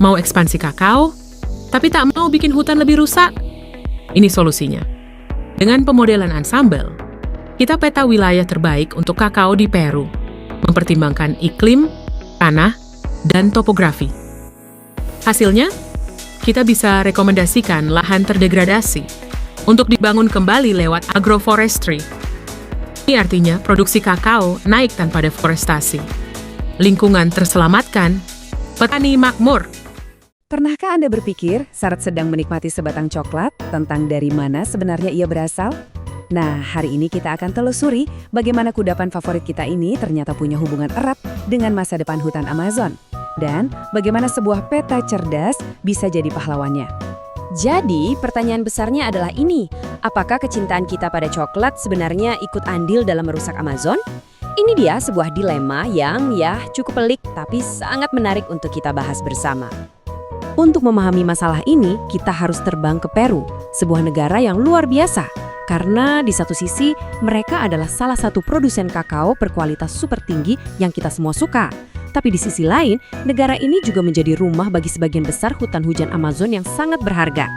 Mau ekspansi kakao, tapi tak mau bikin hutan lebih rusak? Ini solusinya. Dengan pemodelan ensemble, kita peta wilayah terbaik untuk kakao di Peru, mempertimbangkan iklim, tanah, dan topografi. Hasilnya, kita bisa rekomendasikan lahan terdegradasi untuk dibangun kembali lewat agroforestry. Ini artinya produksi kakao naik tanpa deforestasi. Lingkungan terselamatkan, petani makmur. Pernahkah Anda berpikir saat sedang menikmati sebatang coklat tentang dari mana sebenarnya ia berasal? Nah, hari ini kita akan telusuri bagaimana kudapan favorit kita ini ternyata punya hubungan erat dengan masa depan hutan Amazon. Dan bagaimana sebuah peta cerdas bisa jadi pahlawannya. Jadi, pertanyaan besarnya adalah ini. Apakah kecintaan kita pada coklat sebenarnya ikut andil dalam merusak Amazon? Ini dia sebuah dilema yang cukup pelik tapi sangat menarik untuk kita bahas bersama. Untuk memahami masalah ini, kita harus terbang ke Peru, sebuah negara yang luar biasa. Karena di satu sisi, mereka adalah salah satu produsen kakao berkualitas super tinggi yang kita semua suka. Tapi di sisi lain, negara ini juga menjadi rumah bagi sebagian besar hutan hujan Amazon yang sangat berharga.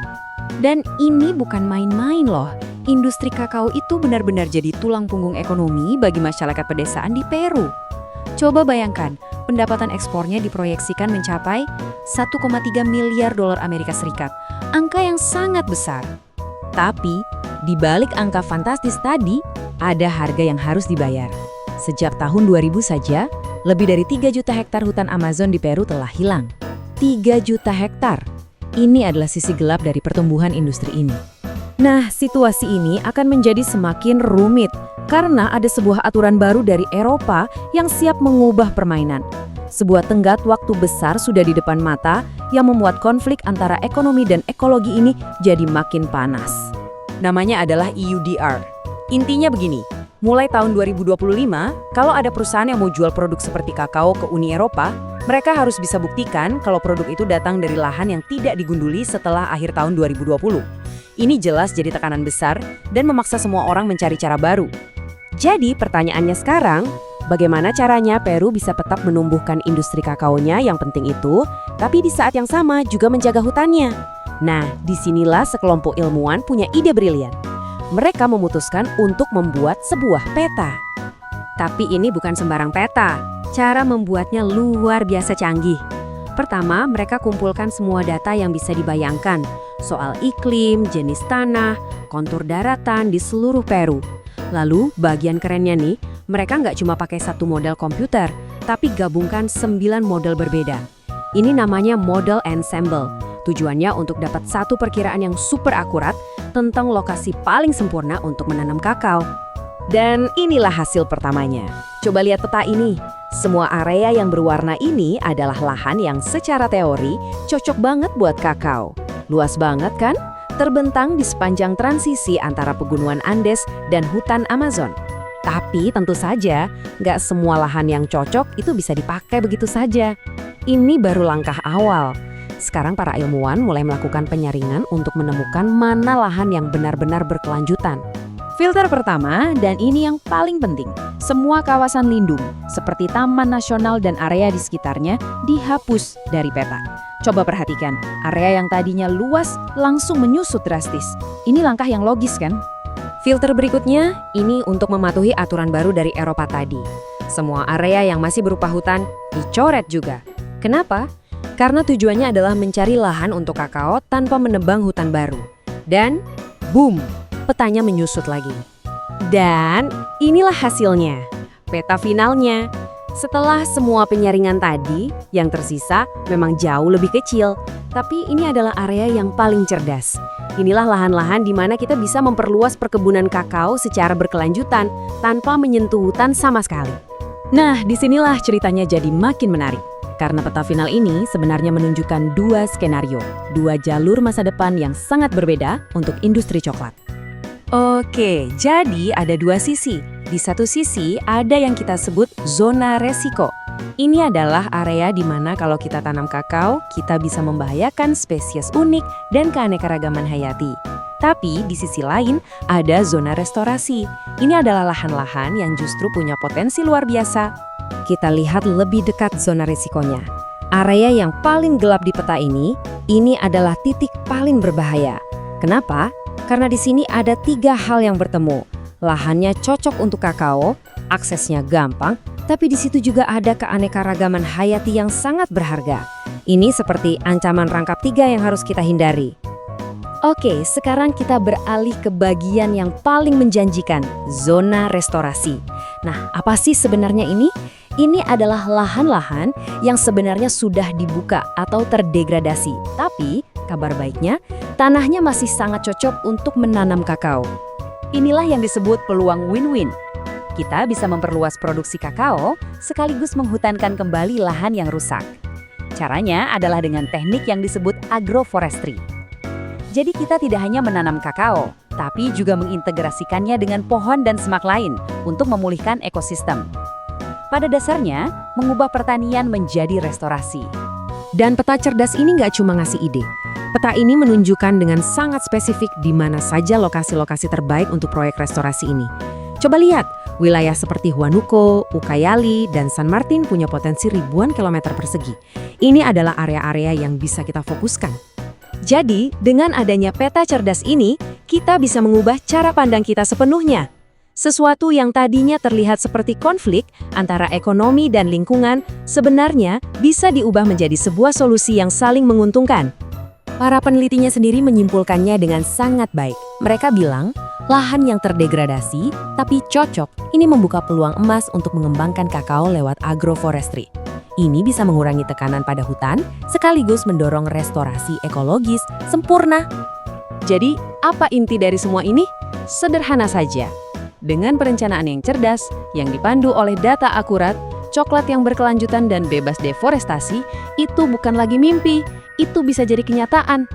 Dan ini bukan main-main loh. Industri kakao itu benar-benar jadi tulang punggung ekonomi bagi masyarakat pedesaan di Peru. Coba bayangkan, pendapatan ekspornya diproyeksikan mencapai 1,3 miliar dolar Amerika Serikat. Angka yang sangat besar. Tapi, di balik angka fantastis tadi, ada harga yang harus dibayar. Sejak tahun 2000 saja, lebih dari 3 juta hektar hutan Amazon di Peru telah hilang. 3 juta hektar. Ini adalah sisi gelap dari pertumbuhan industri ini. Nah, situasi ini akan menjadi semakin rumit karena ada sebuah aturan baru dari Eropa yang siap mengubah permainan. Sebuah tenggat waktu besar sudah di depan mata yang membuat konflik antara ekonomi dan ekologi ini jadi makin panas. Namanya adalah EUDR. Intinya begini, mulai tahun 2025, kalau ada perusahaan yang mau jual produk seperti kakao ke Uni Eropa, mereka harus bisa buktikan kalau produk itu datang dari lahan yang tidak digunduli setelah akhir tahun 2020. Ini jelas jadi tekanan besar dan memaksa semua orang mencari cara baru. Jadi pertanyaannya sekarang, bagaimana caranya Peru bisa tetap menumbuhkan industri kakaonya yang penting itu, tapi di saat yang sama juga menjaga hutannya? Nah, disinilah sekelompok ilmuwan punya ide brilian. Mereka memutuskan untuk membuat sebuah peta. Tapi ini bukan sembarang peta. Cara membuatnya luar biasa canggih. Pertama, mereka kumpulkan semua data yang bisa dibayangkan soal iklim, jenis tanah, kontur daratan di seluruh Peru. Lalu, bagian kerennya nih, mereka nggak cuma pakai satu model komputer, tapi gabungkan 9 model berbeda. Ini namanya model ensemble. Tujuannya untuk dapat satu perkiraan yang super akurat tentang lokasi paling sempurna untuk menanam kakao. Dan inilah hasil pertamanya. Coba lihat peta ini. Semua area yang berwarna ini adalah lahan yang secara teori cocok banget buat kakao. Luas banget kan? Terbentang di sepanjang transisi antara pegunungan Andes dan hutan Amazon. Tapi tentu saja, nggak semua lahan yang cocok itu bisa dipakai begitu saja. Ini baru langkah awal. Sekarang para ilmuwan mulai melakukan penyaringan untuk menemukan mana lahan yang benar-benar berkelanjutan. Filter pertama, dan ini yang paling penting, semua kawasan lindung, seperti taman nasional dan area di sekitarnya, dihapus dari peta. Coba perhatikan, area yang tadinya luas langsung menyusut drastis. Ini langkah yang logis kan? Filter berikutnya, ini untuk mematuhi aturan baru dari Eropa tadi. Semua area yang masih berupa hutan dicoret juga. Kenapa? Karena tujuannya adalah mencari lahan untuk kakao tanpa menebang hutan baru. Dan, boom! Petanya menyusut lagi. Dan inilah hasilnya, peta finalnya. Setelah semua penyaringan tadi, yang tersisa memang jauh lebih kecil. Tapi ini adalah area yang paling cerdas. Inilah lahan-lahan di mana kita bisa memperluas perkebunan kakao secara berkelanjutan tanpa menyentuh hutan sama sekali. Nah, disinilah ceritanya jadi makin menarik. Karena peta final ini sebenarnya menunjukkan 2 skenario, 2 jalur masa depan yang sangat berbeda untuk industri coklat. Oke, jadi ada 2 sisi. Di satu sisi ada yang kita sebut zona resiko. Ini adalah area di mana kalau kita tanam kakao, kita bisa membahayakan spesies unik dan keanekaragaman hayati. Tapi di sisi lain ada zona restorasi. Ini adalah lahan-lahan yang justru punya potensi luar biasa. Kita lihat lebih dekat zona resikonya. Area yang paling gelap di peta ini adalah titik paling berbahaya. Kenapa? Karena di sini ada 3 hal yang bertemu. Lahannya cocok untuk kakao, aksesnya gampang, tapi di situ juga ada keanekaragaman hayati yang sangat berharga. Ini seperti ancaman rangkap 3 yang harus kita hindari. Oke, sekarang kita beralih ke bagian yang paling menjanjikan, zona restorasi. Nah, apa sih sebenarnya ini? Ini adalah lahan-lahan yang sebenarnya sudah dibuka atau terdegradasi. Tapi, kabar baiknya, tanahnya masih sangat cocok untuk menanam kakao. Inilah yang disebut peluang win-win. Kita bisa memperluas produksi kakao sekaligus menghutankan kembali lahan yang rusak. Caranya adalah dengan teknik yang disebut agroforestry. Jadi kita tidak hanya menanam kakao, tapi juga mengintegrasikannya dengan pohon dan semak lain untuk memulihkan ekosistem. Pada dasarnya, mengubah pertanian menjadi restorasi. Dan peta cerdas ini nggak cuma ngasih ide. Peta ini menunjukkan dengan sangat spesifik di mana saja lokasi-lokasi terbaik untuk proyek restorasi ini. Coba lihat, wilayah seperti Huanuco, Ucayali, dan San Martin punya potensi ribuan kilometer persegi. Ini adalah area-area yang bisa kita fokuskan. Jadi, dengan adanya peta cerdas ini, kita bisa mengubah cara pandang kita sepenuhnya. Sesuatu yang tadinya terlihat seperti konflik antara ekonomi dan lingkungan sebenarnya bisa diubah menjadi sebuah solusi yang saling menguntungkan. Para penelitinya sendiri menyimpulkannya dengan sangat baik. Mereka bilang, lahan yang terdegradasi tapi cocok ini membuka peluang emas untuk mengembangkan kakao lewat agroforestry. Ini bisa mengurangi tekanan pada hutan sekaligus mendorong restorasi ekologis sempurna. Jadi, apa inti dari semua ini? Sederhana saja. Dengan perencanaan yang cerdas, yang dipandu oleh data akurat, coklat yang berkelanjutan dan bebas deforestasi, itu bukan lagi mimpi, itu bisa jadi kenyataan.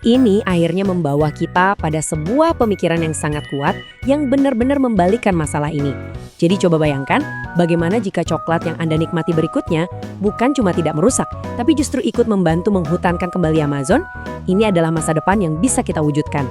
Ini akhirnya membawa kita pada sebuah pemikiran yang sangat kuat yang benar-benar membalikkan masalah ini. Jadi coba bayangkan, bagaimana jika coklat yang Anda nikmati berikutnya bukan cuma tidak merusak, tapi justru ikut membantu menghutankan kembali Amazon? Ini adalah masa depan yang bisa kita wujudkan.